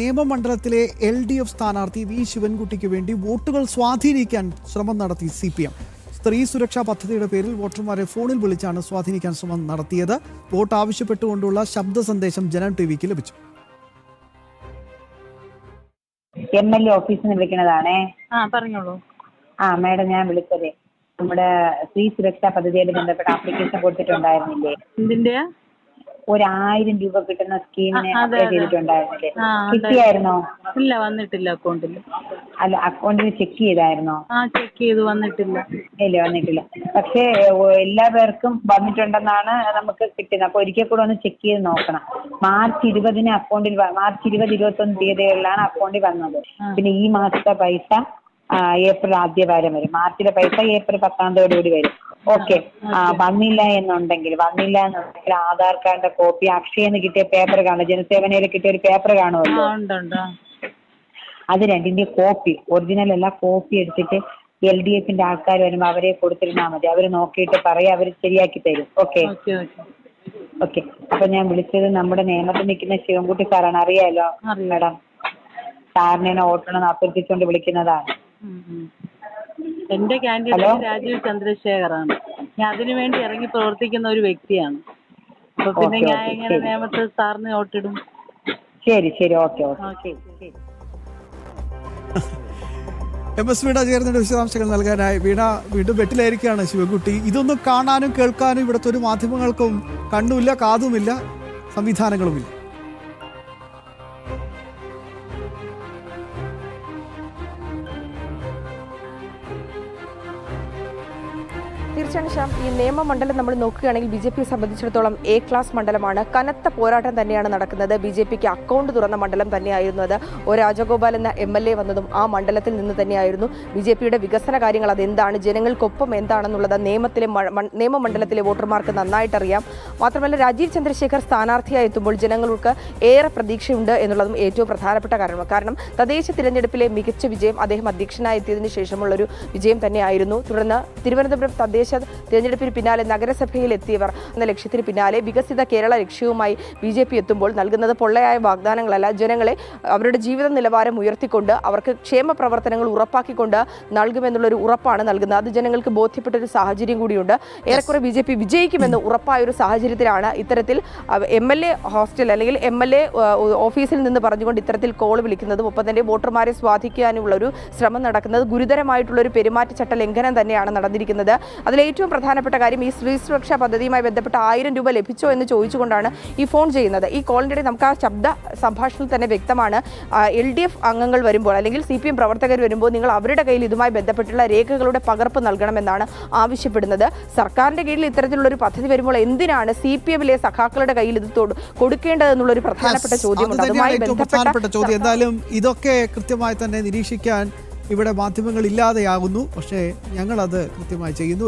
നിയമമണ്ഡലത്തിലെ LDF സ്ഥാനാർത്ഥി V ശിവൻകുട്ടിക്ക് വേണ്ടി വോട്ടുകൾ സ്വാധീനിക്കാൻ ശ്രമം നടത്തി CPM. സ്ത്രീ സുരക്ഷാ പദ്ധതിയുടെ പേരിൽ വോട്ടർമാരെ ഫോണിൽ വിളിച്ചാണ് സ്വാധീനിക്കാൻ ശ്രമം നടത്തിയത്. വോട്ട് ആവശ്യപ്പെട്ടുകൊണ്ടുള്ള ശബ്ദ സന്ദേശം ജനം ടിവിക്ക് ലഭിച്ചു. MLA ഓഫീസിൽ നിന്ന് വിളിക്കുന്നതാണേ. പറഞ്ഞോളൂ. മേഡം, ഞാൻ വിളിച്ചത് നമ്മുടെ സ്ത്രീ സുരക്ഷാ പദ്ധതിയായിട്ട് ബന്ധപ്പെട്ട ആപ്ലിക്കേഷൻ കൊടുത്തിട്ടുണ്ടായിരുന്നില്ലേ? എന്തിന്റെയാ? 1000 രൂപ കിട്ടുന്ന സ്കീമിന് അപ്ലൈ ചെയ്തിട്ടുണ്ടായിരുന്നില്ലേ? കിട്ടിയായിരുന്നോ? ഇല്ല, വന്നിട്ടില്ല അക്കൗണ്ടിൽ. അല്ല, അക്കൗണ്ടിൽ ചെക്ക് ചെയ്തായിരുന്നോ? ചെക്ക് ചെയ്തു, വന്നിട്ടില്ല. ഇല്ല, വന്നിട്ടില്ല. പക്ഷേ എല്ലാ പേർക്കും വന്നിട്ടുണ്ടെന്നാണ് നമുക്ക് കിട്ടുന്നത്. അപ്പൊ ഒരിക്കൽ കൂടെ ഒന്ന് ചെക്ക് ചെയ്ത് നോക്കണം. മാർച്ച് 20 അക്കൗണ്ടിൽ, മാർച്ച് 20, 21 തീയതികളിലാണ് അക്കൗണ്ടിൽ വന്നത്. പിന്നെ ഈ മാസത്തെ പൈസ ഏപ്രിൽ ആദ്യ വാരം വരും. മാർച്ചിലെ പൈസ ഏപ്രിൽ 10 കൂടി വരും. ഓക്കെ. വന്നില്ല എന്നുണ്ടെങ്കിൽ ആധാർ കാർഡിന്റെ കോപ്പി, അക്ഷയെന്ന് കിട്ടിയ പേപ്പർ കാണും, ജനസേവനയിൽ കിട്ടിയ ഒരു പേപ്പർ കാണുമല്ലോ, അത് രണ്ടിന്റെ കോപ്പി, ഒറിജിനൽ അല്ല, കോപ്പി എടുത്തിട്ട് LDFന്റെ ആൾക്കാർ വരുമ്പോ അവരെ കൊടുത്തിരുന്നാൽ മതി. അവര് നോക്കിയിട്ട് പറയാം, അവര് ശരിയാക്കി തരും. ഓക്കെ. ഓക്കെ. അപ്പൊ ഞാൻ വിളിച്ചത് നമ്മുടെ നിയമത്തിൽ നിൽക്കുന്ന ശിവൻകുട്ടി സാറാണ്. അറിയാലോ മാഡം? സാറിനെ വോട്ടണമെന്ന് അഭ്യർത്ഥിച്ചുകൊണ്ട് വിളിക്കുന്നതാണ്. എന്റെ കാൻഡിഡേറ്റ് രാജീവ് ചന്ദ്രശേഖറാണ്. ഞാൻ അതിനുവേണ്ടി ഇറങ്ങി പ്രവർത്തിക്കുന്ന ഒരു വ്യക്തിയാണ്. അപ്പൊ പിന്നെ ഞാൻ എങ്ങനെ നിയമത്തിൽ സാറിന് വോട്ടിടും? ശരി. ഓക്കെ. MS വീണ ചേർന്നിട്ട് വിശദാംശങ്ങൾ നൽകാനായി. വീണ വീണ്ടും വെട്ടിലായിരിക്കുകയാണ് ശിവൻകുട്ടി. ഇതൊന്നും കാണാനും കേൾക്കാനും ഇവിടുത്തെ ഒരു മാധ്യമങ്ങൾക്കും കണ്ണുമില്ല, കാതുമില്ല, സംവിധാനങ്ങളുമില്ല. തീർച്ചയായും ഈ നിയമമണ്ഡലം നമ്മൾ നോക്കുകയാണെങ്കിൽ BJPയെ സംബന്ധിച്ചിടത്തോളം A ക്ലാസ് മണ്ഡലമാണ്. കനത്ത പോരാട്ടം തന്നെയാണ് നടക്കുന്നത്. BJPക്ക് അക്കൗണ്ട് തുറന്ന മണ്ഡലം തന്നെയായിരുന്നു അത്. O രാജഗോപാൽ എന്ന MLA വന്നതും ആ മണ്ഡലത്തിൽ നിന്ന് തന്നെയായിരുന്നു. BJPയുടെ വികസന കാര്യങ്ങൾ അതെന്താണ്, ജനങ്ങൾക്കൊപ്പം എന്താണെന്നുള്ളത് നിയമമണ്ഡലത്തിലെ വോട്ടർമാർക്ക് നന്നായിട്ടറിയാം. മാത്രമല്ല, രാജീവ് ചന്ദ്രശേഖർ സ്ഥാനാർത്ഥിയായി എത്തുമ്പോൾ ജനങ്ങൾക്ക് ഏറെ പ്രതീക്ഷയുണ്ട് എന്നുള്ളതും ഏറ്റവും പ്രധാനപ്പെട്ട കാരണമാണ്. കാരണം തദ്ദേശ തിരഞ്ഞെടുപ്പിലെ മികച്ച വിജയം അദ്ദേഹം അധ്യക്ഷനായി എത്തിയതിനു ശേഷമുള്ളൊരു വിജയം തന്നെയായിരുന്നു. തുടർന്ന് തിരുവനന്തപുരം തദ്ദേശ തിരഞ്ഞെടുപ്പിന് പിന്നാലെ നഗരസഭയിൽ എത്തിയവർ എന്ന ലക്ഷ്യത്തിന് പിന്നാലെ വികസിത കേരള ലക്ഷ്യവുമായി BJP എത്തുമ്പോൾ നൽകുന്നത് പൊള്ളയായ വാഗ്ദാനങ്ങളല്ല, ജനങ്ങളെ അവരുടെ ജീവിത നിലവാരം ഉയർത്തിക്കൊണ്ട് അവർക്ക് ക്ഷേമ പ്രവർത്തനങ്ങൾ ഉറപ്പാക്കിക്കൊണ്ട് നൽകുമെന്നുള്ളൊരു ഉറപ്പാണ് നൽകുന്നത്. അത് ജനങ്ങൾക്ക് ബോധ്യപ്പെട്ടൊരു സാഹചര്യം കൂടിയുണ്ട്. ഏറെക്കുറെ BJP വിജയിക്കുമെന്ന് ഉറപ്പായൊരു സാഹചര്യത്തിലാണ് ഇത്തരത്തിൽ MLA ഹോസ്റ്റൽ അല്ലെങ്കിൽ MLA ഓഫീസിൽ നിന്ന് പറഞ്ഞുകൊണ്ട് ഇത്തരത്തിൽ കോൾ വിളിക്കുന്നതും ഒപ്പം തന്നെ വോട്ടർമാരെ സ്വാധീനിക്കാനുള്ളൊരു ശ്രമം നടക്കുന്നത്. ഗുരുതരമായിട്ടുള്ളൊരു പെരുമാറ്റച്ചട്ട ലംഘനം തന്നെയാണ് നടന്നിരിക്കുന്നത്. അതിലേറ്റവും പ്രധാനപ്പെട്ട കാര്യം, ഈ സ്ത്രീ സുരക്ഷാ പദ്ധതിയുമായി ബന്ധപ്പെട്ട 1000 രൂപ ലഭിച്ചോ എന്ന് ചോദിച്ചുകൊണ്ടാണ് ഈ ഫോൺ ചെയ്യുന്നത്. ഈ കോളിൻ്റെ നമുക്ക് ആ ശബ്ദ സംഭാഷണത്തിൽ തന്നെ വ്യക്തമാണ്, LDF അംഗങ്ങൾ വരുമ്പോൾ അല്ലെങ്കിൽ CPM പ്രവർത്തകർ വരുമ്പോൾ നിങ്ങൾ അവരുടെ കയ്യിൽ ഇതുമായി ബന്ധപ്പെട്ടുള്ള രേഖകളുടെ പകർപ്പ് നൽകണമെന്നാണ് ആവശ്യപ്പെടുന്നത്. സർക്കാരിൻ്റെ കീഴിൽ ഇത്തരത്തിലുള്ളൊരു പദ്ധതി വരുമ്പോൾ എന്തിനാണ് CPMലെ സഖാക്കളുടെ കയ്യിൽ ഇത് കൊടുക്കേണ്ടതെന്നുള്ളൊരു പ്രധാനപ്പെട്ട ചോദ്യമുണ്ട്. അതുമായി ബന്ധപ്പെട്ട ചോദ്യം. എന്തായാലും ഇതൊക്കെ കൃത്യമായി തന്നെ നിരീക്ഷിക്കാൻ ഇവിടെ മാധ്യമങ്ങൾ ഇല്ലാതെയാകുന്നു. പക്ഷേ ഞങ്ങളത് കൃത്യമായി ചെയ്യുന്നു.